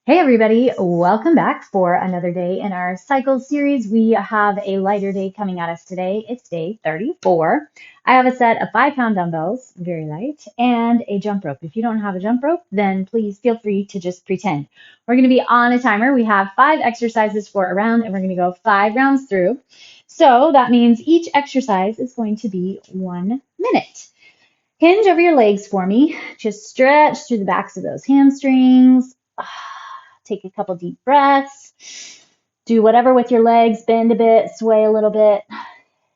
Hey everybody, welcome back for another day in our cycle series. We have a lighter day coming at us today. It's day 34. I have a set of 5-pound dumbbells, very light, and a jump rope. If you don't have a jump rope, then please feel free to just pretend. We're going to be on a timer. We have 5 exercises for a round, and we're going to go 5 rounds through. So that means each exercise is going to be 1 minute. Hinge over your legs for me. Just stretch through the backs of those hamstrings. Take a couple deep breaths. Do whatever with your legs. Bend a bit, sway a little bit.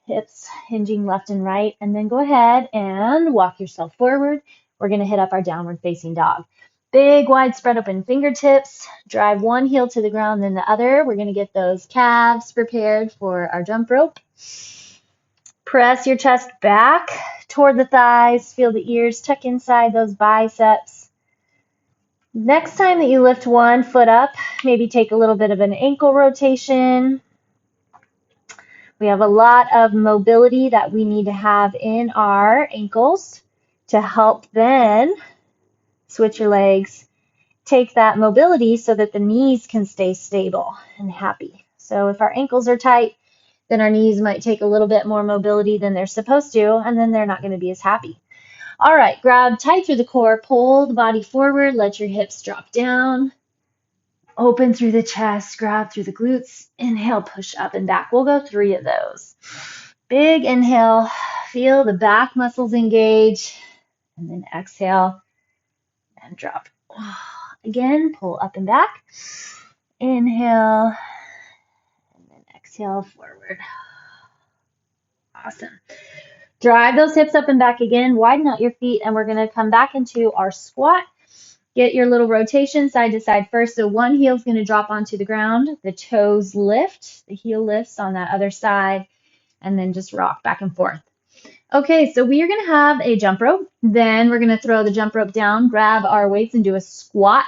Hips hinging left and right. And then go ahead and walk yourself forward. We're going to hit up our downward facing dog. Big, wide spread open fingertips. Drive one heel to the ground, then the other. We're going to get those calves prepared for our jump rope. Press your chest back toward the thighs. Feel the ears tuck inside those biceps. Next time that you lift one foot up, maybe take a little bit of an ankle rotation. We have a lot of mobility that we need to have in our ankles to help then switch your legs. Take that mobility so that the knees can stay stable and happy. So if our ankles are tight, then our knees might take a little bit more mobility than they're supposed to, and then they're not going to be as happy. All right, grab tight through the core, pull the body forward, let your hips drop down. Open through the chest, grab through the glutes. Inhale, push up and back. We'll go 3 of those. Big inhale, feel the back muscles engage, and then exhale and drop. Again, pull up and back. Inhale, and then exhale forward. Awesome. Drive those hips up and back again. Widen out your feet, and we're going to come back into our squat. Get your little rotation side to side first. So one heel is going to drop onto the ground. The toes lift. The heel lifts on that other side. And then just rock back and forth. Okay, so we are going to have a jump rope. Then we're going to throw the jump rope down, grab our weights, and do a squat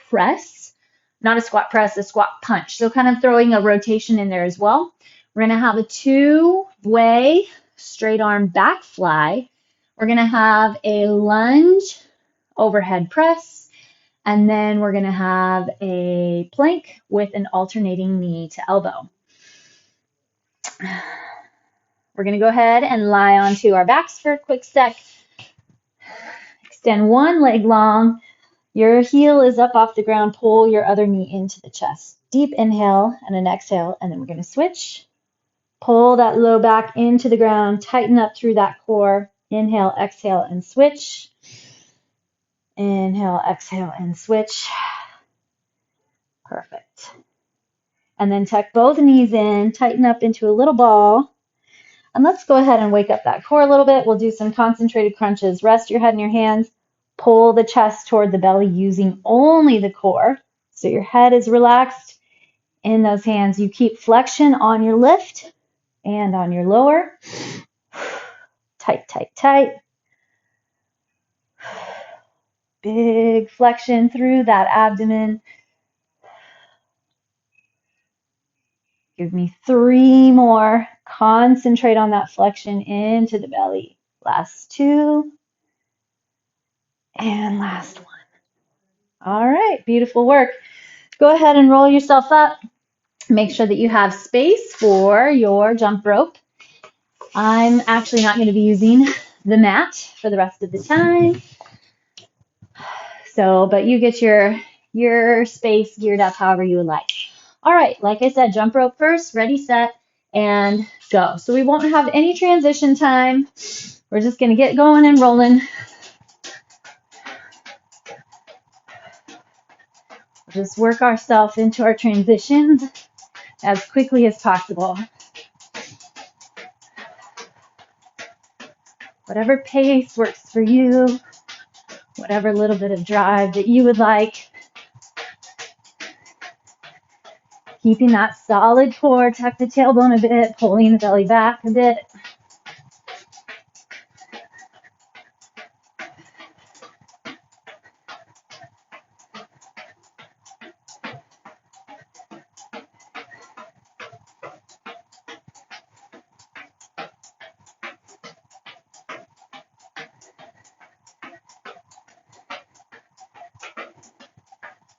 press. Not a squat press, a squat punch. So kind of throwing a rotation in there as well. We're going to have a 2-way straight arm back fly. We're going to have a lunge overhead press. And then we're going to have a plank with an alternating knee to elbow. We're going to go ahead and lie onto our backs for a quick sec. Extend one leg long. Your heel is up off the ground. Pull your other knee into the chest. Deep inhale and an exhale, and then we're going to switch. Pull that low back into the ground. Tighten up through that core. Inhale, exhale, and switch. Inhale, exhale, and switch. Perfect. And then tuck both knees in, tighten up into a little ball. And let's go ahead and wake up that core a little bit. We'll do some concentrated crunches. Rest your head in your hands. Pull the chest toward the belly using only the core. So your head is relaxed in those hands. You keep flexion on your lift and on your lower. Tight, tight, tight. Big flexion through that abdomen. Give me 3 more. Concentrate on that flexion into the belly. Last 2. And last 1. All right, beautiful work. Go ahead and roll yourself up. Make sure that you have space for your jump rope. I'm actually not going to be using the mat for the rest of the time. But you get your space geared up however you would like. All right, like I said, jump rope first, ready, set, and go. So we won't have any transition time. We're just going to get going and rolling. Just work ourselves into our transitions as quickly as possible. Whatever pace works for you, whatever little bit of drive that you would like. Keeping that solid core, tuck the tailbone a bit, pulling the belly back a bit.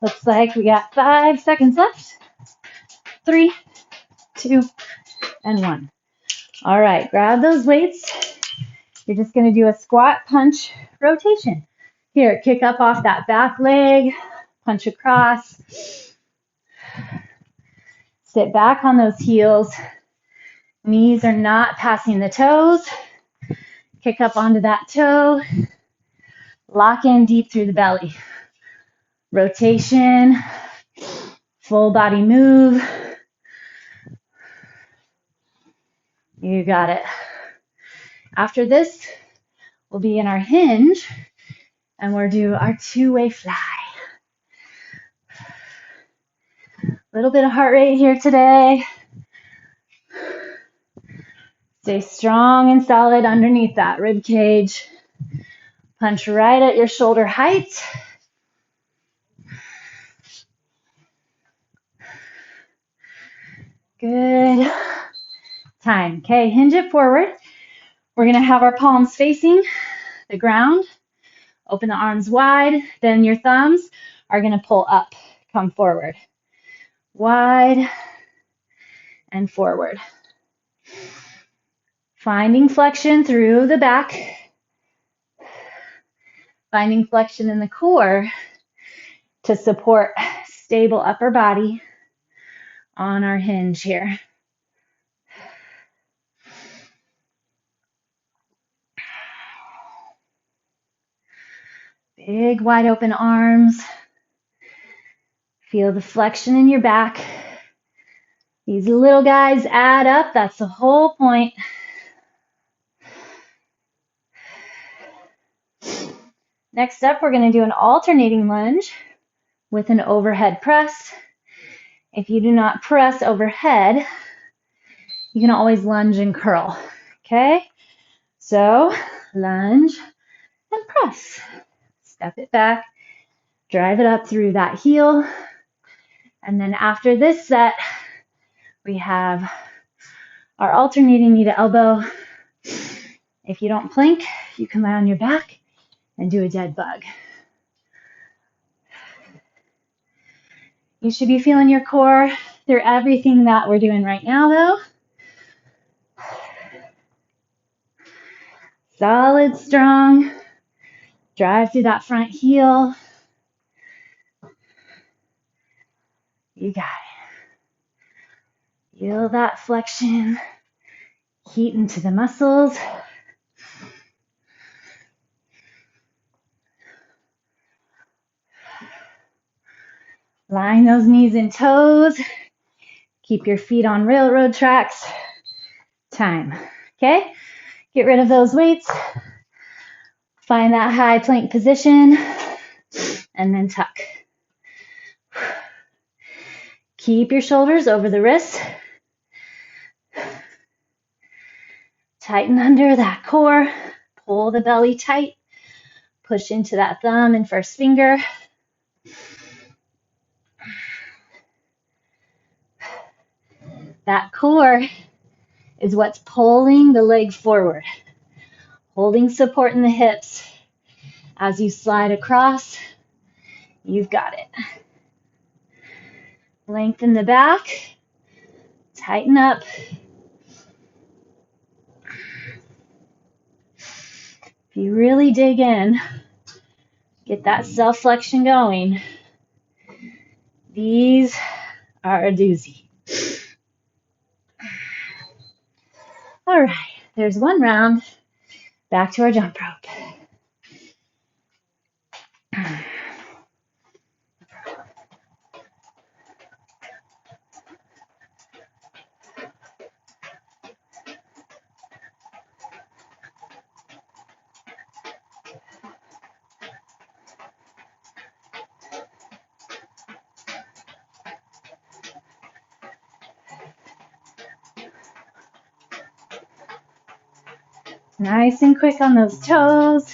Looks like we got 5 seconds left. 3, 2, and 1. All right, grab those weights. You're just going to do a squat, punch, rotation. Here, kick up off that back leg, punch across. Sit back on those heels. Knees are not passing the toes. Kick up onto that toe. Lock in deep through the belly. Rotation, full body move. You got it. After this, we'll be in our hinge and we'll do our two-way fly. A little bit of heart rate here today. Stay strong and solid underneath that rib cage. Punch right at your shoulder height. Good. Time. Okay, hinge it forward. We're going to have our palms facing the ground. Open the arms wide. Then your thumbs are going to pull up. Come forward. Wide and forward. Finding flexion through the back. Finding flexion in the core to support stable upper body on our hinge here. Big wide open arms. Feel the flexion in your back. These little guys add up. That's the whole point. Next up, we're going to do an alternating lunge with an overhead press. If you do not press overhead, you can always lunge and curl. Okay? So, lunge and press. Step it back. Drive it up through that heel. And then after this set, we have our alternating knee to elbow. If you don't plank, you can lie on your back and do a dead bug. You should be feeling your core through everything that we're doing right now, though. Solid, strong. Drive through that front heel. You got it. Feel that flexion. Heat into the muscles. Line those knees and toes. Keep your feet on railroad tracks. Time. Okay? Get rid of those weights. Find that high plank position. And then tuck. Keep your shoulders over the wrists. Tighten under that core. Pull the belly tight. Push into that thumb and first finger. That core is what's pulling the leg forward, holding support in the hips. As you slide across, you've got it. Lengthen the back, tighten up. If you really dig in, get that self-flexion going, these are a doozy. All right, there's one round. Back to our jump rope. Nice and quick on those toes.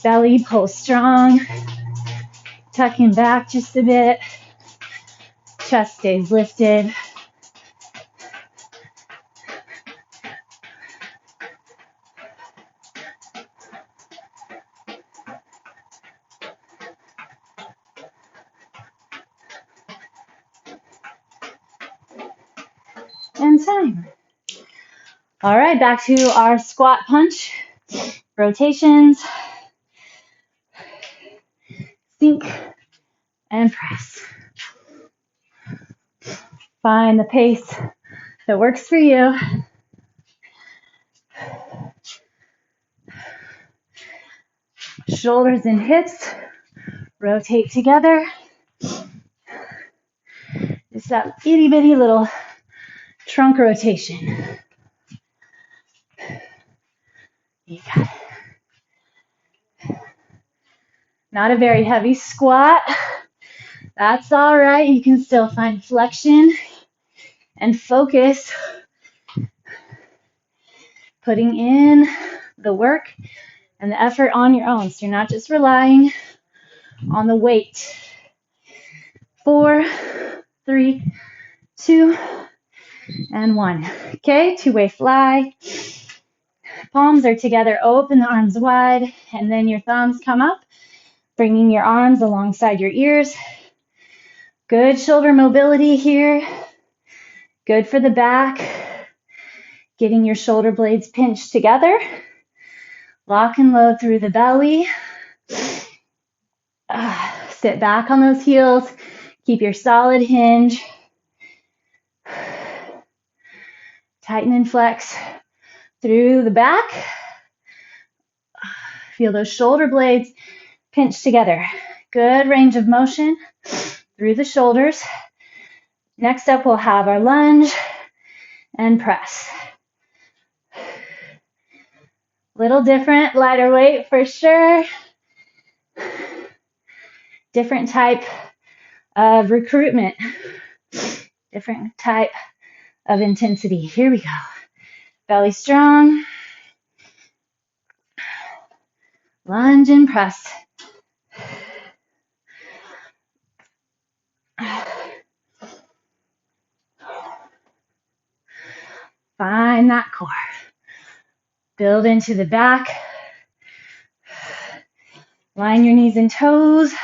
Belly pull strong. Tucking back just a bit. Chest stays lifted. and time. All right, back to our squat punch. Rotations, sink, and press. Find the pace that works for you. Shoulders and hips rotate together. Just that itty bitty little trunk rotation. You got it. Not a very heavy squat. That's all right. You can still find flexion and focus. Putting in the work and the effort on your own. So you're not just relying on the weight. 4, 3, 2, and 1. Okay, two-way fly. Palms are together, open the arms wide, and then your thumbs come up, bringing your arms alongside your ears. Good shoulder mobility here. Good for the back. Getting your shoulder blades pinched together. Lock and load through the belly. Sit back on those heels. Keep your solid hinge. Tighten and flex through the back. Feel those shoulder blades pinch together. Good range of motion through the shoulders. Next up, we'll have our lunge and press. Little different, lighter weight for sure. Different type of recruitment. Different type of intensity. Here we go. Belly strong. Lunge and press. Find that core. Build into the back. Line your knees and toes.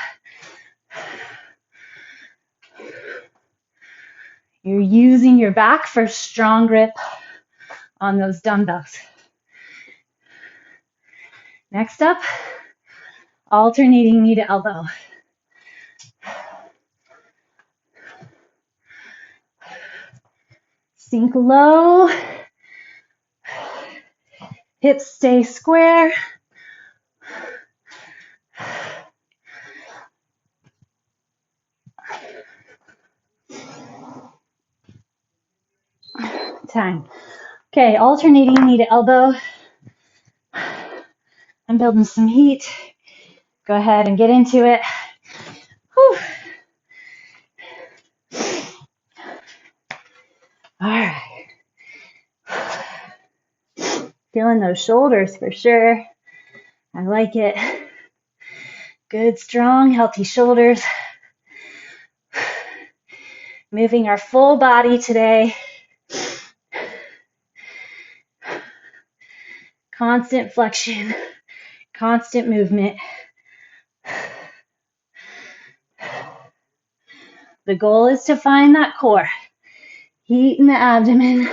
You're using your back for strong grip on those dumbbells. Next up, alternating knee to elbow. Sink low. Hips stay square. Time. Okay, alternating knee to elbow. I'm building some heat. Go ahead and get into it. Whew. All right. Feeling those shoulders for sure. I like it. Good, strong, healthy shoulders. Moving our full body today. Constant flexion, constant movement. The goal is to find that core. Heat in the abdomen.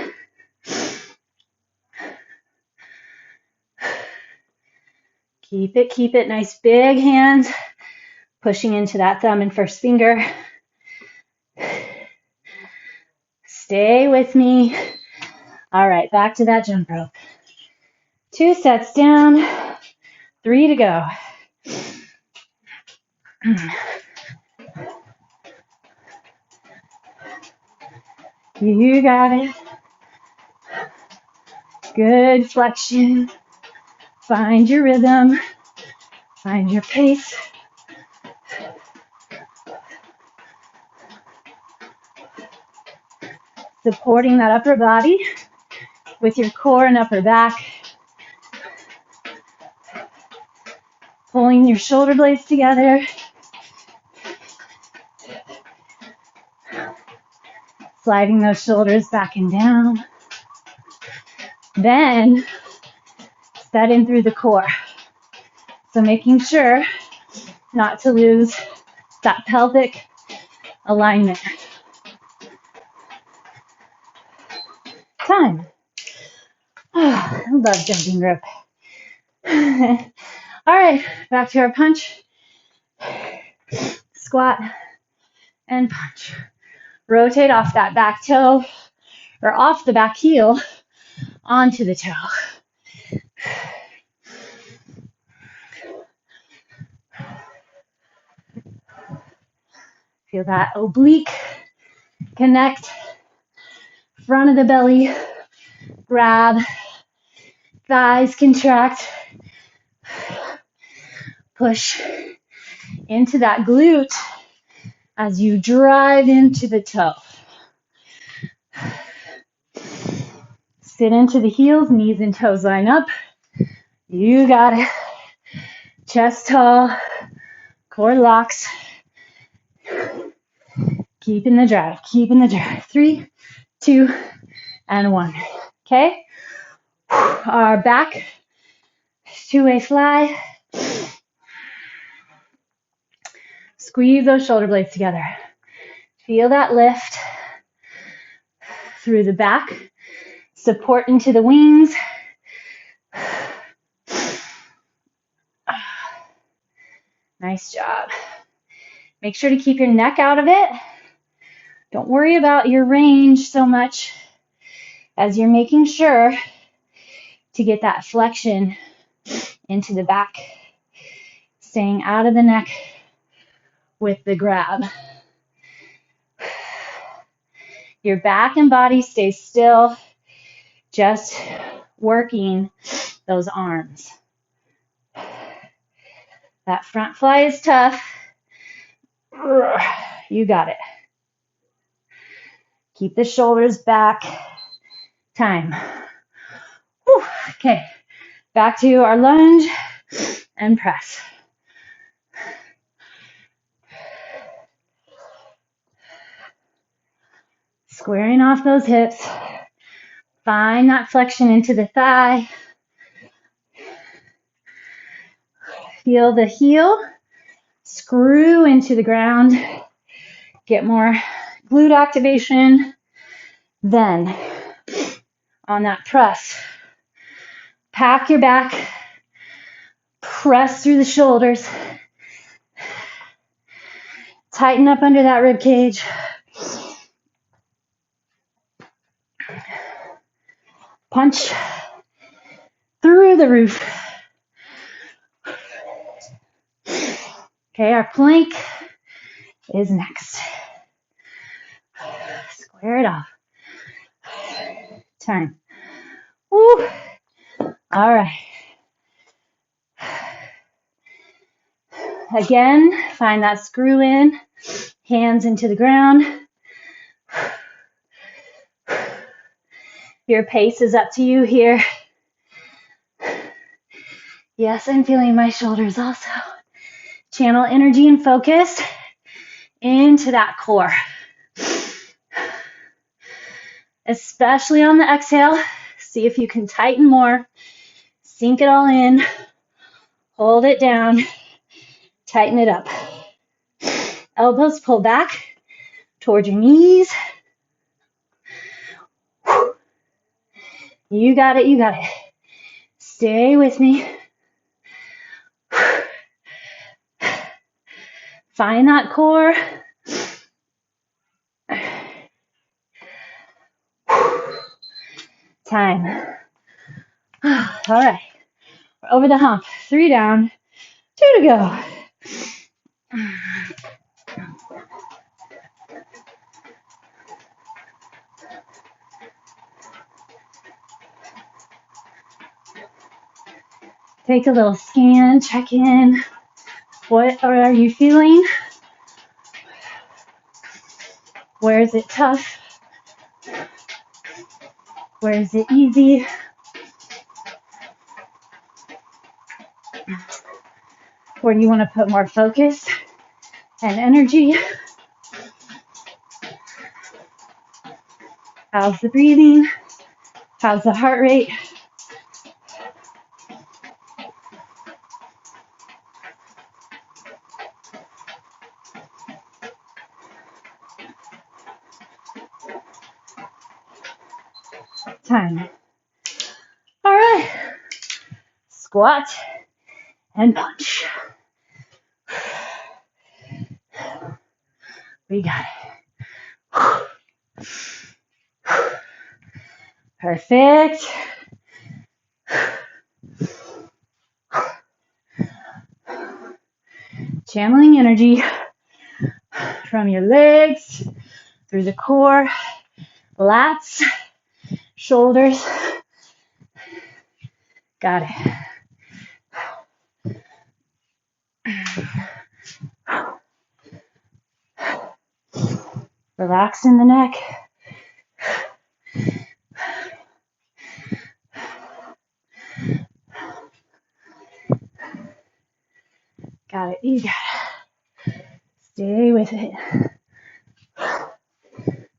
Keep it. Nice big hands. Pushing into that thumb and first finger. Stay with me. All right, back to that jump rope. 2 sets down, 3 to go. You got it. Good flexion. Find your rhythm. Find your pace. Supporting that upper body with your core and upper back. Pulling your shoulder blades together. Sliding those shoulders back and down. Then set in through the core. So making sure not to lose that pelvic alignment. Time. Oh, I love jumping rope. All right, back to our punch, squat, and punch. Rotate off that back toe or off the back heel onto the toe. Feel that oblique connect, front of the belly, grab, thighs contract, push into that glute as you drive into the toe. Sit into the heels, knees and toes line up. You got it. Chest tall, core locks. Keeping the drive, keeping the drive. 3, 2, and 1. Okay? Our back, two-way fly. Squeeze those shoulder blades together. Feel that lift through the back. Support into the wings. Nice job. Make sure to keep your neck out of it. Don't worry about your range so much as you're making sure to get that flexion into the back. Staying out of the neck with the grab. Your back and body stay still, just working those arms. That front fly is tough. You got it. Keep the shoulders back. Time. Whew. Okay, back to our lunge and press. Squaring off those hips. Find that flexion into the thigh. Feel the heel screw into the ground. Get more glute activation. Then, on that press, pack your back. Press through the shoulders. Tighten up under that rib cage. Punch through the roof. Okay, our plank is next. Square it off. Time. Woo. All right. Again, find that screw in. Hands into the ground. Your pace is up to you here. Yes, I'm feeling my shoulders also. Channel energy and focus into that core. Especially on the exhale. See if you can tighten more. Sink it all in. Hold it down. Tighten it up. Elbows pull back towards your knees. You got it, you got it. Stay with me. Find that core. Time. All right. We're over the hump. 3 down, 2 to go. Take a little scan, check in. What are you feeling? Where is it tough? Where is it easy? Where do you want to put more focus and energy? How's the breathing? How's the heart rate? Time. All right. Squat and punch. We got it. Perfect. Channeling energy from your legs through the core, lats, shoulders. Got it. Relax in the neck. Got it. You got it. Stay with it.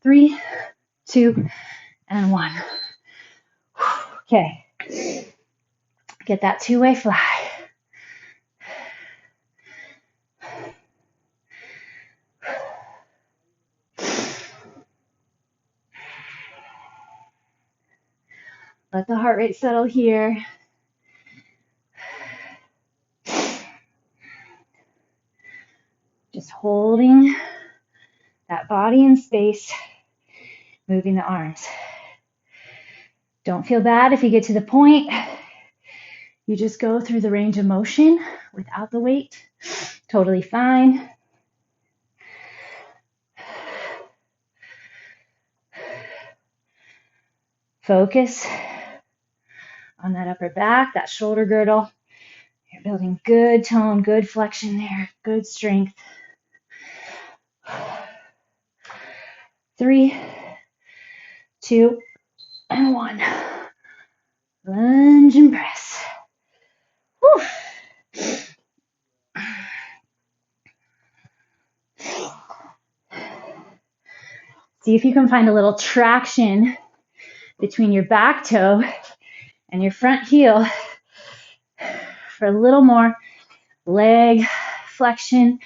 3, 2, and 1. Okay. Get that two-way fly. Let the heart rate settle here. Just holding that body in space, moving the arms. Don't feel bad if you get to the point. You just go through the range of motion without the weight. Totally fine. Focus on that upper back, that shoulder girdle. You're building good tone, good flexion there, good strength. 3, 2, and 1. Lunge and press. Whew. See if you can find a little traction between your back toe and your front heel for a little more leg flexion.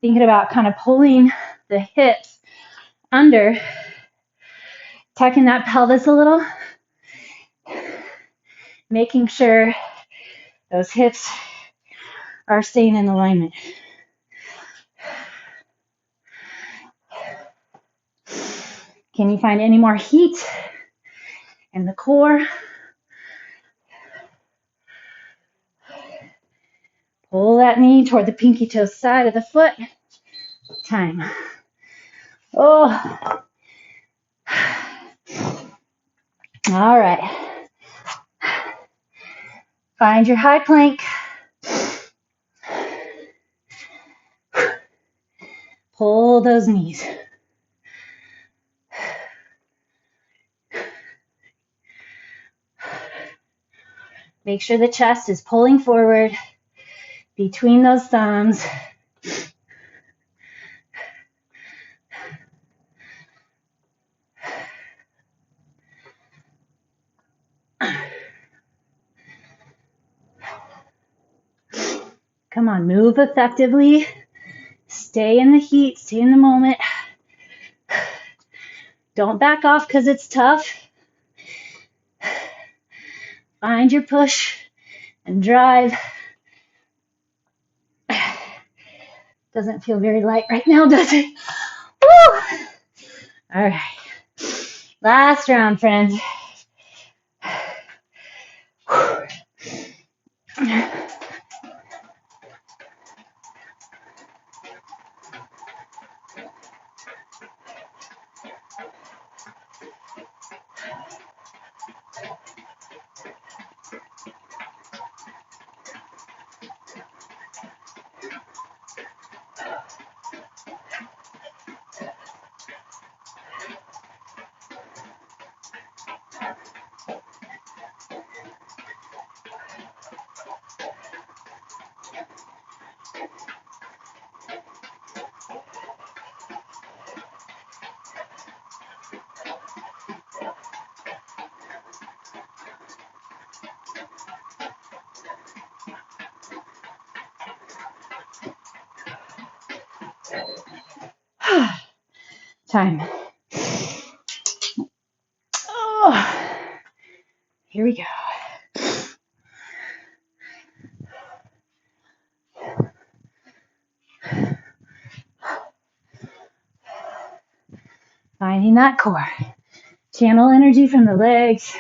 Thinking about kind of pulling the hips under, tucking that pelvis a little, making sure those hips are staying in alignment. Can you find any more heat in the core? Pull that knee toward the pinky toe side of the foot. Time. Oh. All right. Find your high plank. Pull those knees. Make sure the chest is pulling forward between those thumbs. Come on, move effectively. Stay in the heat, stay in the moment. Don't back off because it's tough. Find your push and drive. Doesn't feel very light right now, does it? Woo! All right. Last round, friends. Time. Oh, here we go. Finding that core. Channel energy from the legs.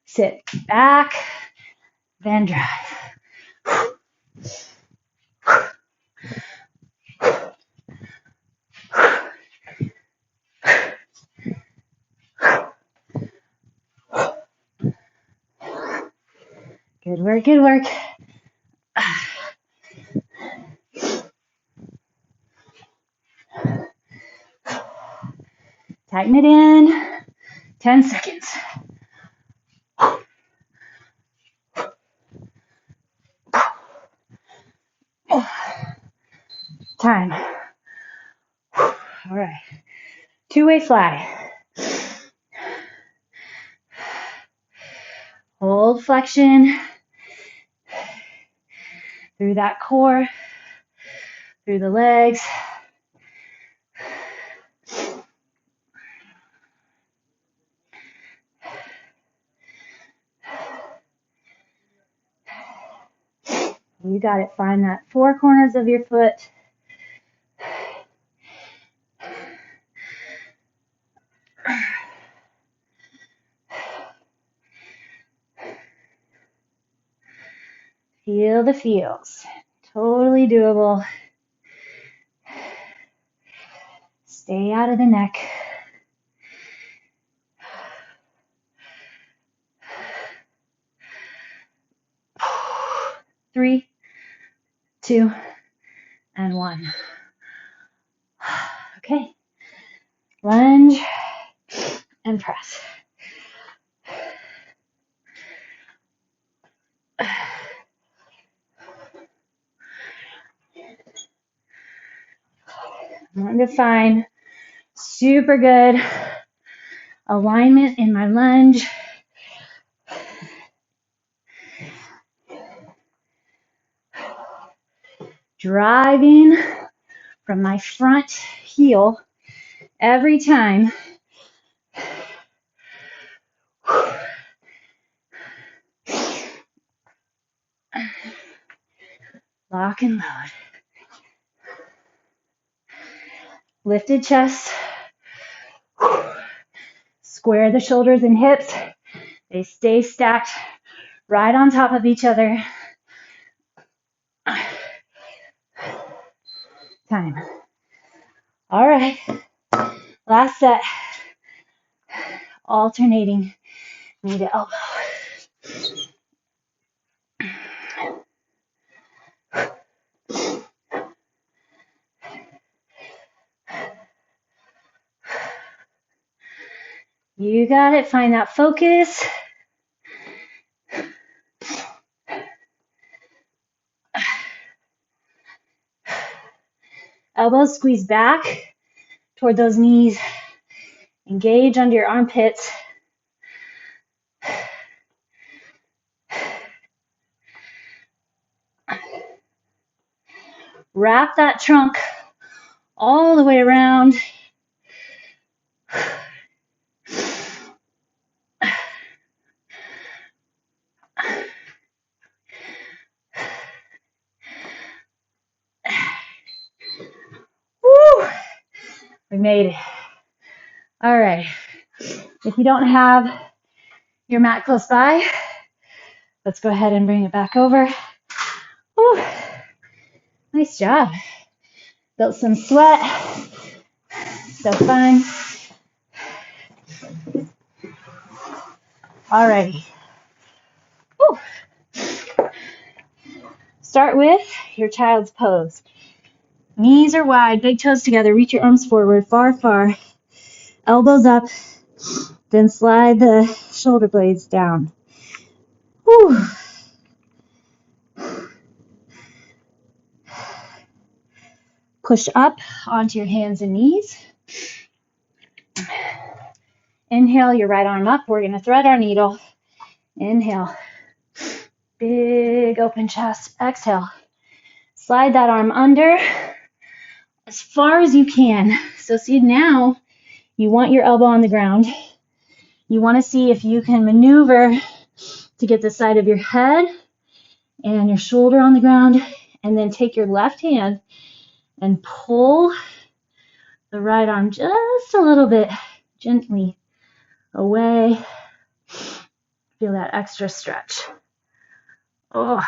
Sit back, then drive. Good work, good work. Tighten it in. 10 seconds. Time. All right. Two-way fly. Hold flexion through that core, through the legs. You got it. Find that four corners of your foot. Feel the feels. Totally doable. Stay out of the neck. Three, two, and one. Okay. Lunge and press. I want to find super good alignment in my lunge. Driving from my front heel every time. Lock and load. Lifted chest. Square the shoulders and hips. They stay stacked right on top of each other. Time. All right. Last set. Alternating knee to elbow. You got it. Find that focus. Elbows squeeze back toward those knees. Engage under your armpits. Wrap that trunk all the way around. Woo! We made it. All right. If you don't have your mat close by, let's go ahead and bring it back over. Woo! Nice job. Built some sweat. So fun. Alrighty. Woo. Start with your child's pose. Knees are wide, big toes together. Reach your arms forward, far, far. Elbows up. Then slide the shoulder blades down. Woo. Push up onto your hands and knees. Inhale your right arm up. We're going to thread our needle. Inhale. Big open chest. Exhale. Slide that arm under. as far as you can. So see, now you want your elbow on the ground. You want to see if you can maneuver to get the side of your head and your shoulder on the ground, and then take your left hand and pull the right arm just a little bit gently away. Feel that extra stretch. Oh,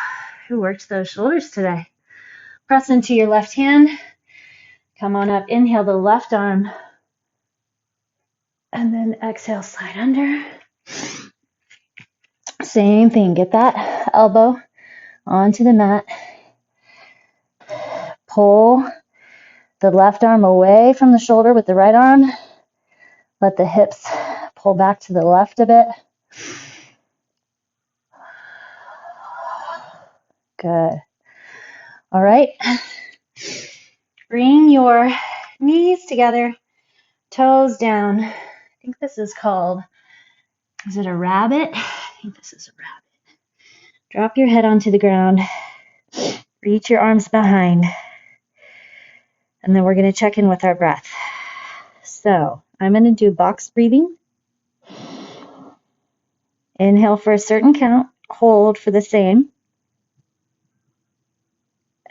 who worked those shoulders today? Press into your left hand. Come on up. Inhale the left arm. And then exhale, slide under. Same thing. Get that elbow onto the mat. Pull the left arm away from the shoulder with the right arm. Let the hips pull back to the left a bit. Good. All right. Bring your knees together, toes down. I think this is called, is it a rabbit? I think this is a rabbit. Drop your head onto the ground. Reach your arms behind. And then we're going to check in with our breath. So I'm going to do box breathing. Inhale for a certain count. Hold for the same.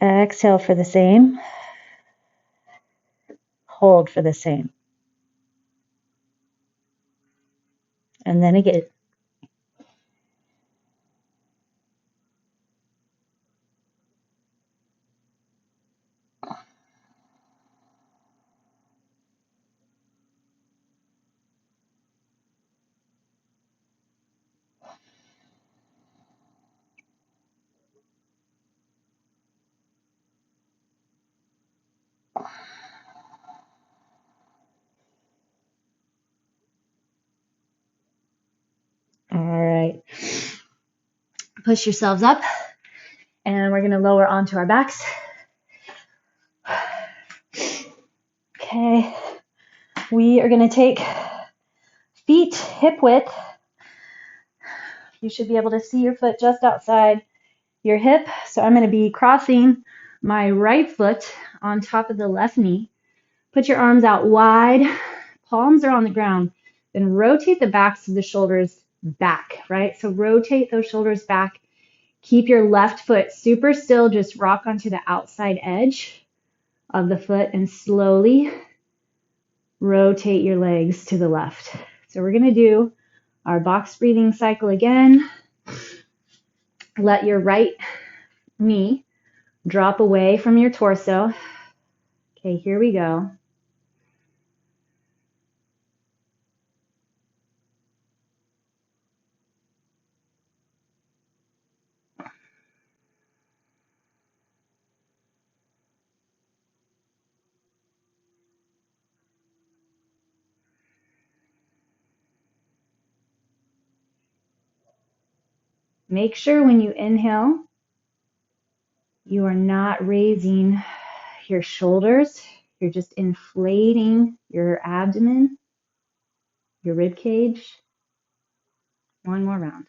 Exhale for the same. Hold for the same. And then again. All right. Push yourselves up. And we're going to lower onto our backs. Okay. We are going to take feet hip width. You should be able to see your foot just outside your hip. So I'm going to be crossing my right foot on top of the left knee. Put your arms out wide. Palms are on the ground. Then rotate the backs of the shoulders back, right? So rotate those shoulders back. Keep your left foot super still. Just rock onto the outside edge of the foot and slowly rotate your legs to the left. So we're going to do our box breathing cycle again. Let your right knee drop away from your torso. Okay, here we go. Make sure when you inhale, you are not raising your shoulders. You're just inflating your abdomen, your rib cage. One more round.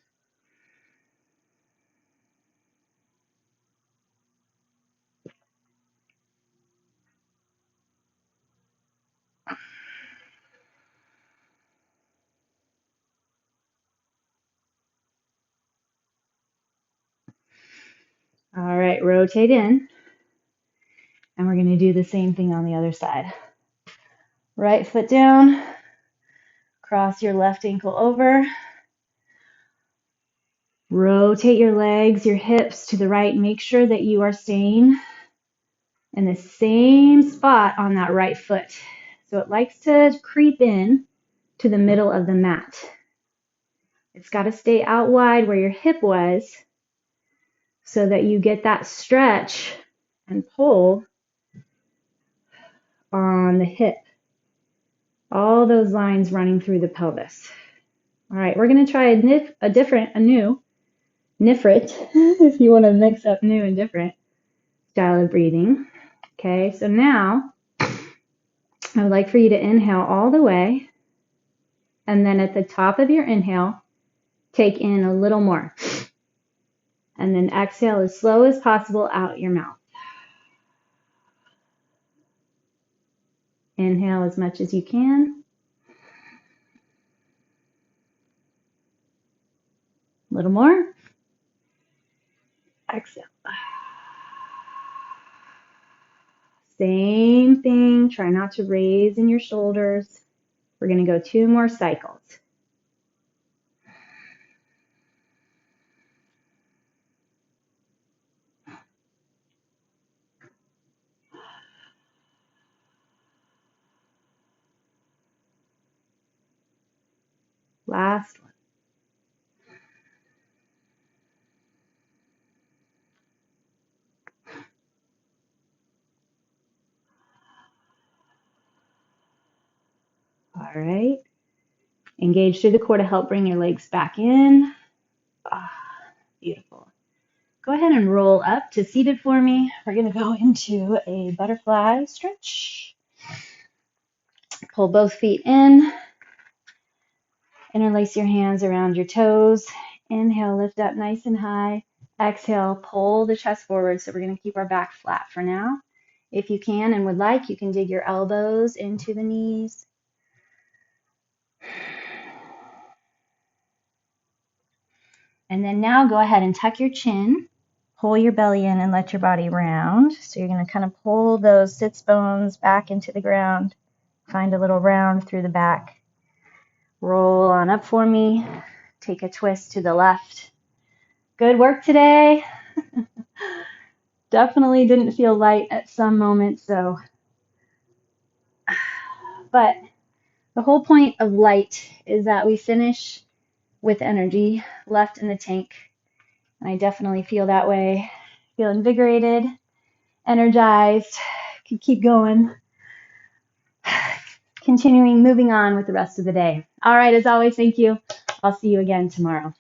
All right, rotate in. And we're going to do the same thing on the other side. Right foot down. Cross your left ankle over. Rotate your legs, your hips to the right. Make sure that you are staying in the same spot on that right foot. So it likes to creep in to the middle of the mat. It's got to stay out wide where your hip was so that you get that stretch and pull on the hip. All those lines running through the pelvis. All right, we're going to try a new Nifrit, if you want to mix up new and different style of breathing. Okay, so now I would like for you to inhale all the way, and then at the top of your inhale, take in a little more. And then exhale as slow as possible out your mouth. Inhale as much as you can. A little more. Exhale. Same thing. Try not to raise in your shoulders. We're going to go 2 more cycles. Last one. All right. Engage through the core to help bring your legs back in. Ah, beautiful. Go ahead and roll up to seated for me. We're going to go into a butterfly stretch. Pull both feet in. Interlace your hands around your toes. Inhale, lift up nice and high. Exhale, pull the chest forward. So we're going to keep our back flat for now. If you can and would like, you can dig your elbows into the knees. And then now go ahead and tuck your chin. Pull your belly in and let your body round. So you're going to kind of pull those sits bones back into the ground. Find a little round through the back. Roll on up for me. Take a twist to the left. Good work today. Definitely didn't feel light at some moments, but the whole point of light is that we finish with energy left in the tank. And I definitely feel that way. Feel invigorated, energized, can keep going. Continuing, moving on with the rest of the day. All right, as always, thank you. I'll see you again tomorrow.